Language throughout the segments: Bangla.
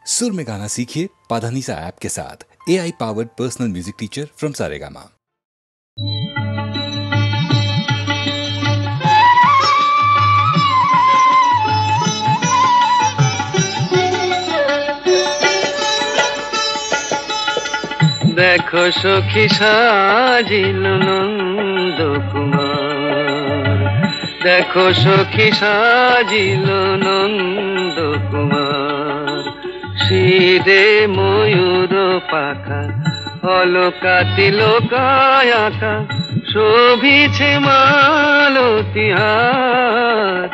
सुर में गाना सीखिए पाधानीसा ऐप के साथ। AI powered personal music teacher from Saregama. देखो सखी साजिल नंद कुमार, देखो सखी साजिल नंद कुमार। শিরে ময়ূর পাখা অলকাতি লোকায়াকা শোভিছে মালতী হার।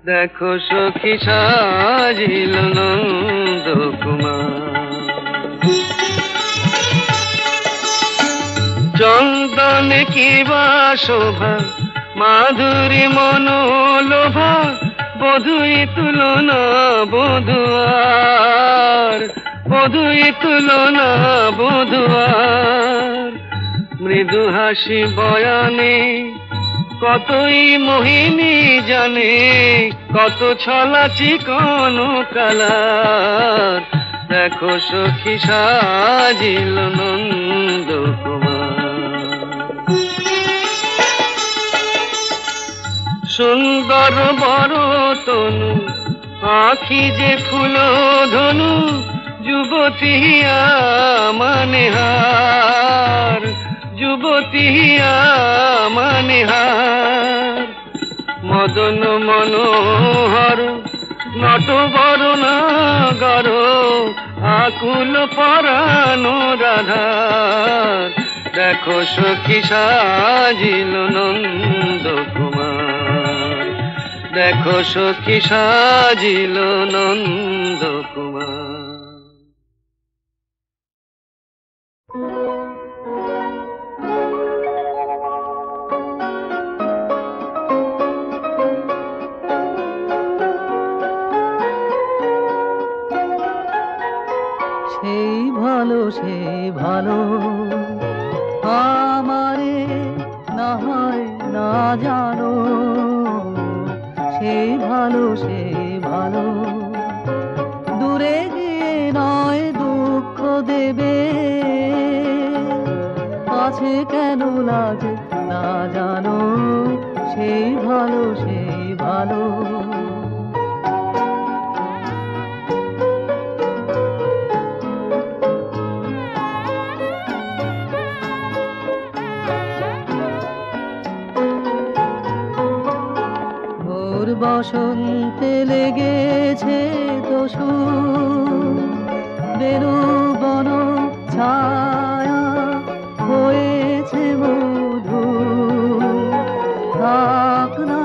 দেখো সখী সাজিল নন্দ কুমার। চন্দন কিবা শোভা মাধুরী মনোলোভা বধুই তুলনা বধুয়ার, বধুই তুলনা বধুয়ার। মৃদু হাসি বয়ানে কতই মোহিনী জানে, কত ছলা চিকন কালার। দেখো সখী সাজিল নন্দ কুমার। সুন্দর বড় তনু আখি যে ফুল ধনু, যুবতী মানে হার, যুবতী মানে হার। মদন মনোহর নটবর নাগর আকুল পরানো রাধার। দেখো সখী সাজিল নন্দ কুমার, দেখো সখী সাজিল নন্দ কুমার। সেই ভালো সেই ভালো আমারে না হয় না জানো, সেই ভালো সেই ভালো দূরে গিয়ে নয় দুঃখ দেবে, আছে কেন লাজ না জানো, সেই ভালো সেই ভালো। বসন্তে লেগেছে দোষু বেনু বন ছায়া হয়েছে মধু, থাক না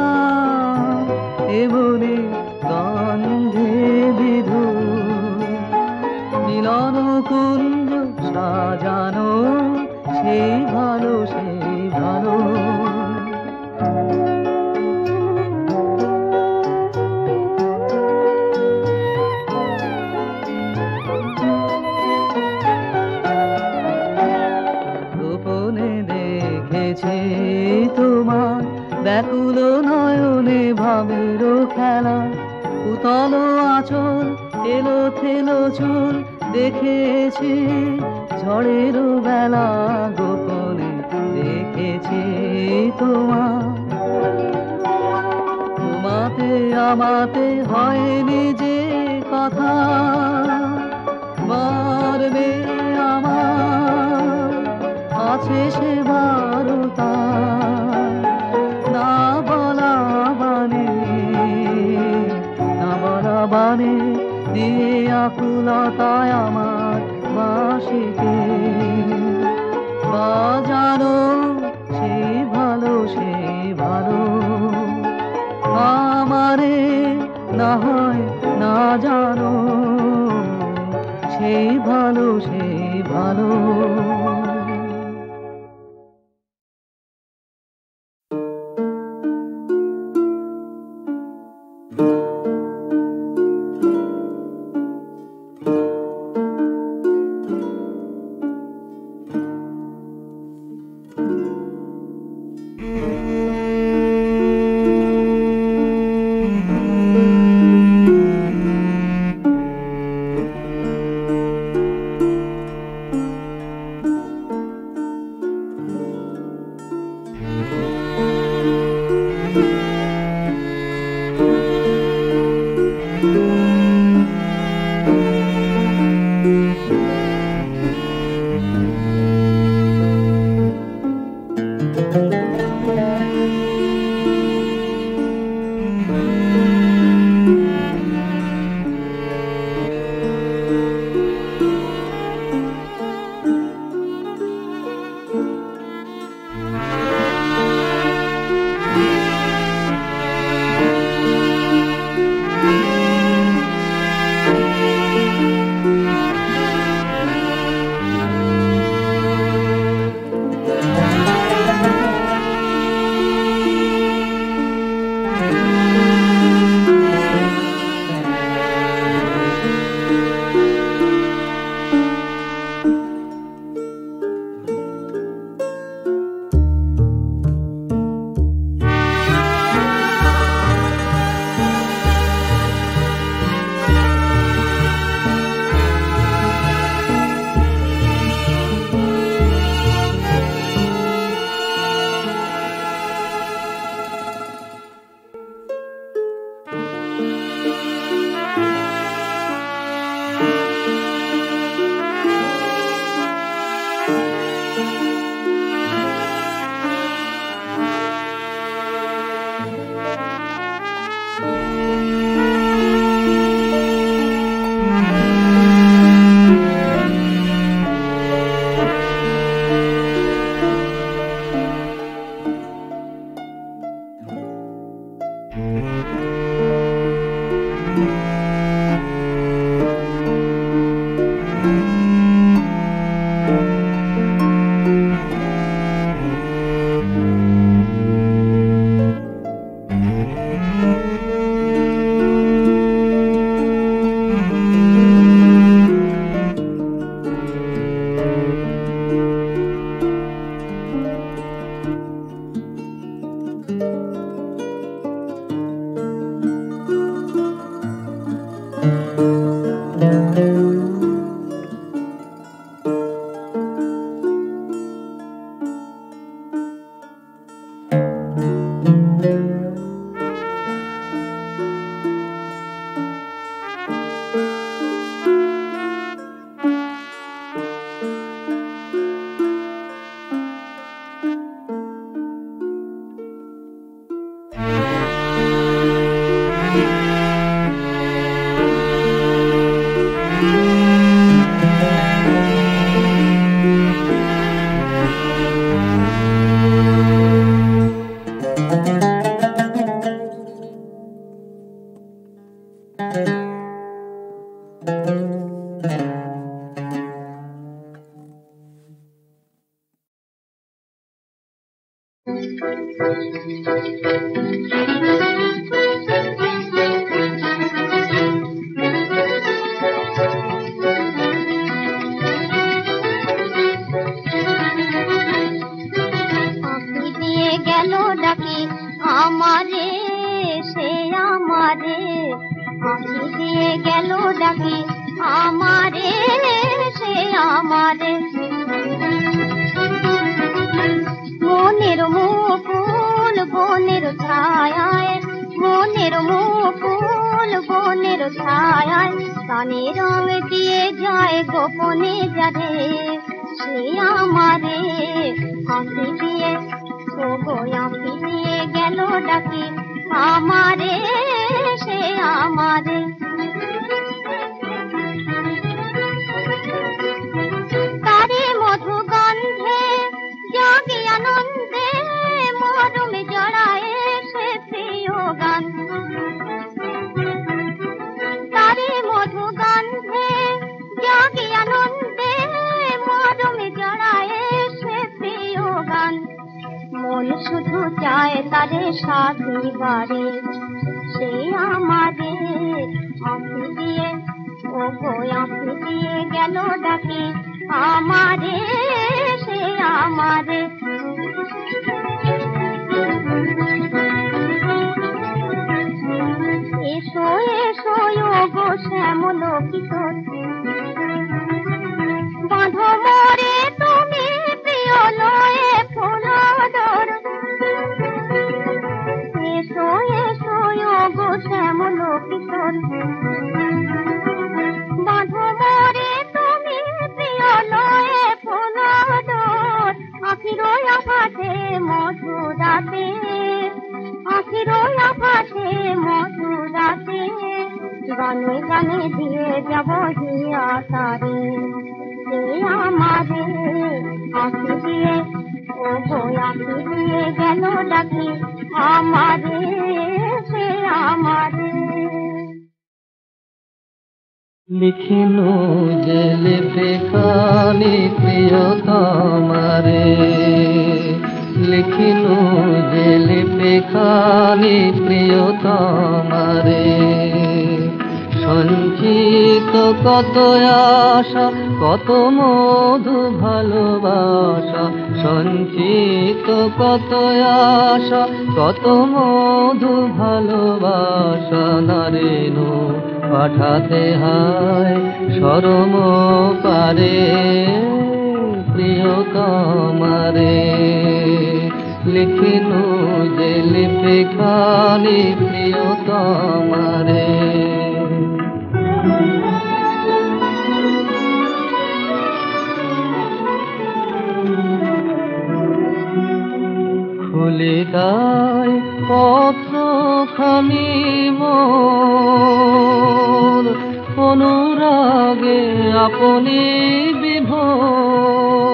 এমনি গন্ধে বিধু। মিলন কুঞ্জ সাজানো সেই ভালো সেই ভালো। তোমার ব্যাকুল নয়নে ভাবের খেলা, উতল আঁচল এলো থেলো চুল দেখেছি ঝড়ের বেলা, গোপনে দেখেছি তোমার। তোমাতে আমাতে হয়নি যে কথা, মরবে আমার আছে সে বারতা, না বলা বানে না বলা বানে দিয়ে আকুলতায় আমার বাঁশিকে বাজানো সেই ভালো সেই ভালো। আমারে না হয় না জানো, সেই ভালো সেই ভালো। আমারে সে আমারে আঁখি দিয়ে গেল ডাকি আমারে সে আমারে মনের মুকুল বনের ছায়ায় মনের মুকুল বনের ছায়ায় কানে রং দিয়ে যায় গোপনে যারে সে আমারে আঁখি দিয়ে ও গো আঁখি দিয়ে গেল ডাকি আমারে সে আমারে তারে মধু গন্ধে জাগি আনন্দে মরমে জড়ায় সে প্রিয় গান তারে মধু গন্ধে জাগি আনন্দে মরমে জড়ায় সে প্রিয় গান মন শুধু চায় তারে সাথী বারে সে আমারে আঁখি দিয়ে ও গো আঁখি দিয়ে গেল ডাকি আমারে সে আমারে এসো এসো ও গো শ্যামল কিশোর বাঁধো মোরে তুমি প্রিয় লয়ে ফুলদর এসো এসো ও গো শ্যামল কিশোর বাঁধো মোরে তুমি প্রিয় লয়ে ফুলদর আখিরো আভাতে মধুরাতে আখিরো আভাতে মধুরাতে গানে গানে দিয়ে যাব হিয়া তারে সে আমারে আঁখি দিয়ে ও গো আঁখি দিয়ে গেল ডাকি আমারে সে আমারে লিখিনু যে লিপে খানি প্রিয়তমারে লিখিনু যে লিপে খানি প্রিয়তমারে সঞ্চিত কত আশা কত মধু ভালোবাসা সঞ্চিত কত আশা কত মধু ভালোবাসা নারেনু পাঠাতে হয় শরম পারে প্রিয়তমারে লিখিনু যে লিপে খানি প্রিয়তমারে খুলে দায় পত্রখানি মোর অনুরাগে আপনি বিভোর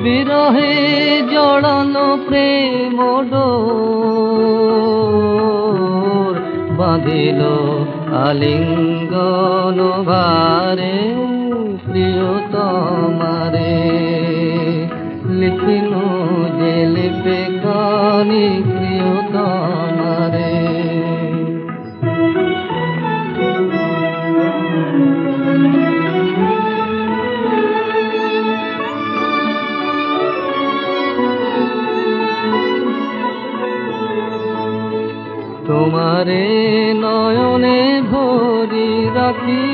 বিরহে জড়ানো প্রেম ডোর বাঁধিল আলিঙ্গন ভারে প্রিয়তমারে লিখিনু যে লিপে খানি প্রিয়তমারে তোমারে নয়নে ভরি রাখি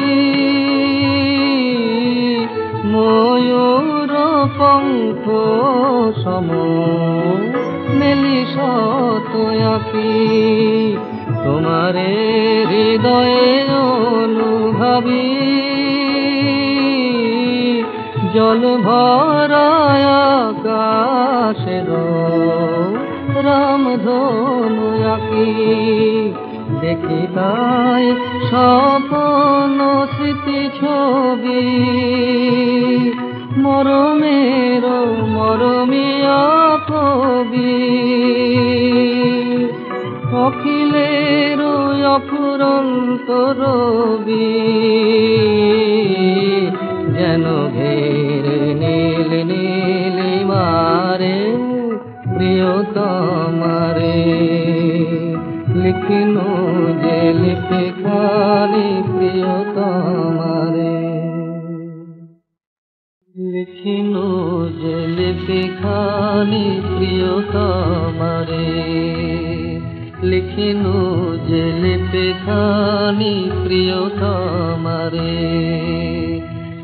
ময়ূর পঙ্খ সম মেলি শত আঁকি তোমারে হৃদয়ে অনুভাবী জল ভরায় আকাশের রামধনু আঁকি দেখি তাই স্বপ্ন স্মৃতি ছবি মরমের মরমিয়া কবি অখিলে চাঁদের অফুরন্ত রবি যেন ঘেরে নীল নীল মারে প্রিয়তমারে লিখনু যে লিপি খানি প্রিয়তমারে লিখনু যে লিপি খানি প্রিয়তমারে লিখনু যে লিপি খানি প্রিয়তমারে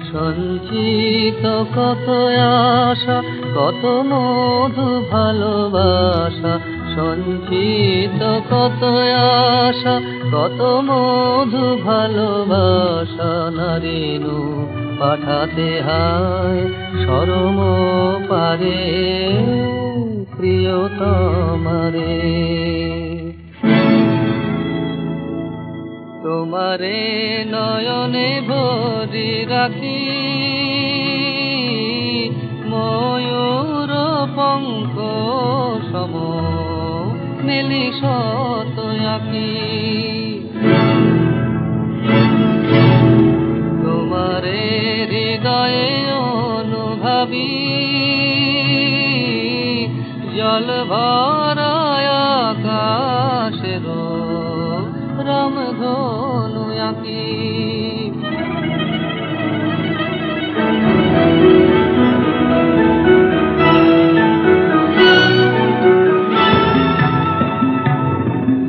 সঞ্চিত কত আশা কত মধু ভালোবাসা সঞ্চিত কত আশা কত মধু ভালোবাসা নারিনু পাঠাতে হায় শরম পারে প্রিয়তমারে তোমারে নয়নে ভরি রাখি ময়ূর পঙ্ক সম মেলি শত আঁকি তোমারে হৃদয়ে অনুভাবী জল ভরায় আকাশের রামধনু আঁকি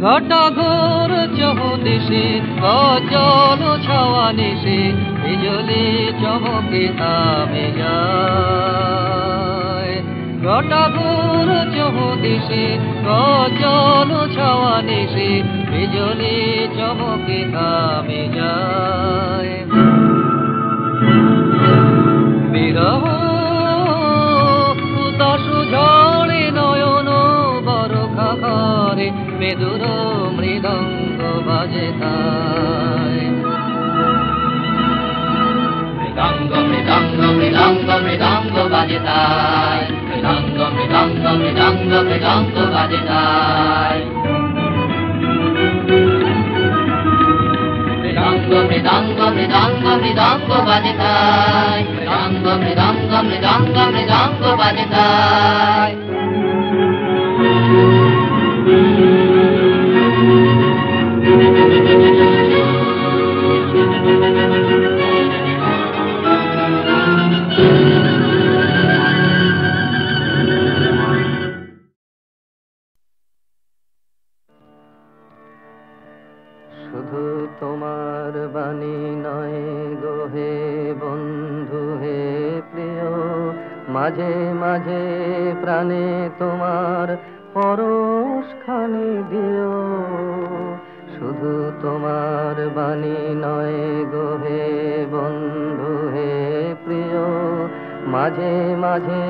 ঘটা ঘোর চৌদিশে গজল ছাওয়া নিশে বিজলি চমকে থামে যায় ঘটা ঘোর চৌদিশে গজল ছাওয়া নিশে বিজলি চমকে থামে যায় বিরহ উদাস ঝড়ে নয়ন বরখা করে মেদুর মৃদঙ্গ বাজে তাই মৃদঙ্গ মৃদঙ্গ মৃদঙ্গ মৃদঙ্গ বাজে তাই মৃদঙ্গ মৃদঙ্গ মৃদঙ্গ মৃদঙ্গ বাজে তাই মৃদঙ্গ মৃদঙ্গ মৃদঙ্গ মৃদঙ্গ বাজে তাই মৃদঙ্গ মৃদঙ্গ মৃদঙ্গ মৃদঙ্গ বাজে তাই শুধু তোমার বাণী নয় গো হে বন্ধু হে প্রিয় মাঝে মাঝে প্রাণে তোমার পরশখানি দিও শুধু তোমার বাণী নয় গো হে বন্ধু হে প্রিয় মাঝে মাঝে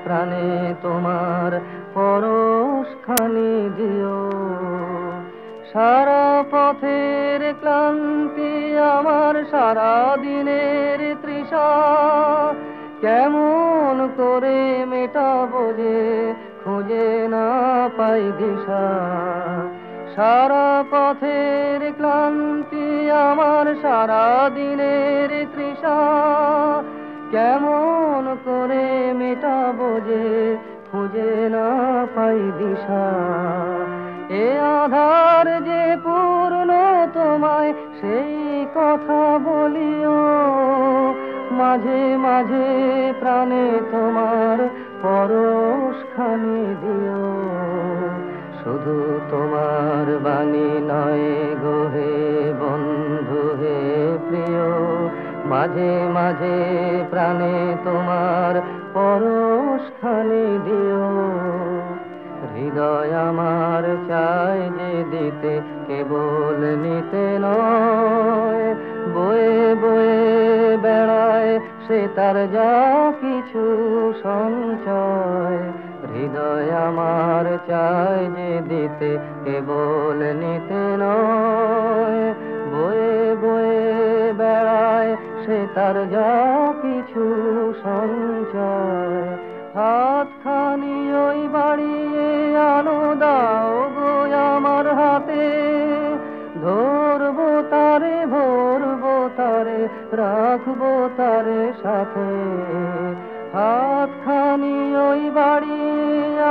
প্রাণে তোমার পরশখানি দিও সারা পথের ক্লান্তি আমার সারা দিনের তৃষা কেমন করে মেটাবো যে খুঁজে না পাই দিশা সারা পথের ক্লান্তি আমার সারা দিনের তৃষা কেমন করে মেটাবো যে খুঁজে না পাই দিশা এ আধার যে পূর্ণ তোমায় সেই কথা বলিও মাঝে মাঝে প্রাণে তোমার পরশখানি দিও শুধু তোমার বাণী নয় গো হে বন্ধু হে প্রিয় মাঝে মাঝে প্রাণে তোমার পরশখানি দিও হৃদয় আমার চায় যে দিতে কেবল নিতে নয় বয়ে বয়ে বেড়ায় সে তার যা কিছু সঞ্চয় হৃদয় আমার চায় যে দিতে কেবল নিতে নয় বয়ে বয়ে বেড়ায় সে তার যা কিছু সঞ্চয় হাতখানি ওই বাড়িয়ে আনো দাও গো আমার হাতে রাখবো তারে সাথে। হাতখানি ওই বাড়ি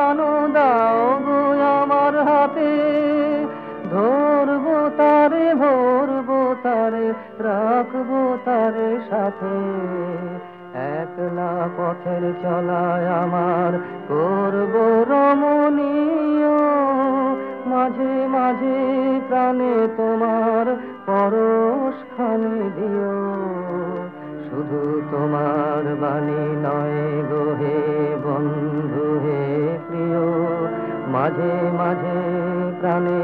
আনো দাও গো আমার হাতে, ধরবো তারে ভরবো তারে রাখবো তারে সাথে। একলা পথের চলায় আমার করবো রমণীয়, মাঝে মাঝে প্রাণে তোমার পরশ খানি দিও। শুধু তোমার বাণী নয় গো হে বন্ধু হে প্রিয়, মাঝে মাঝে প্রাণে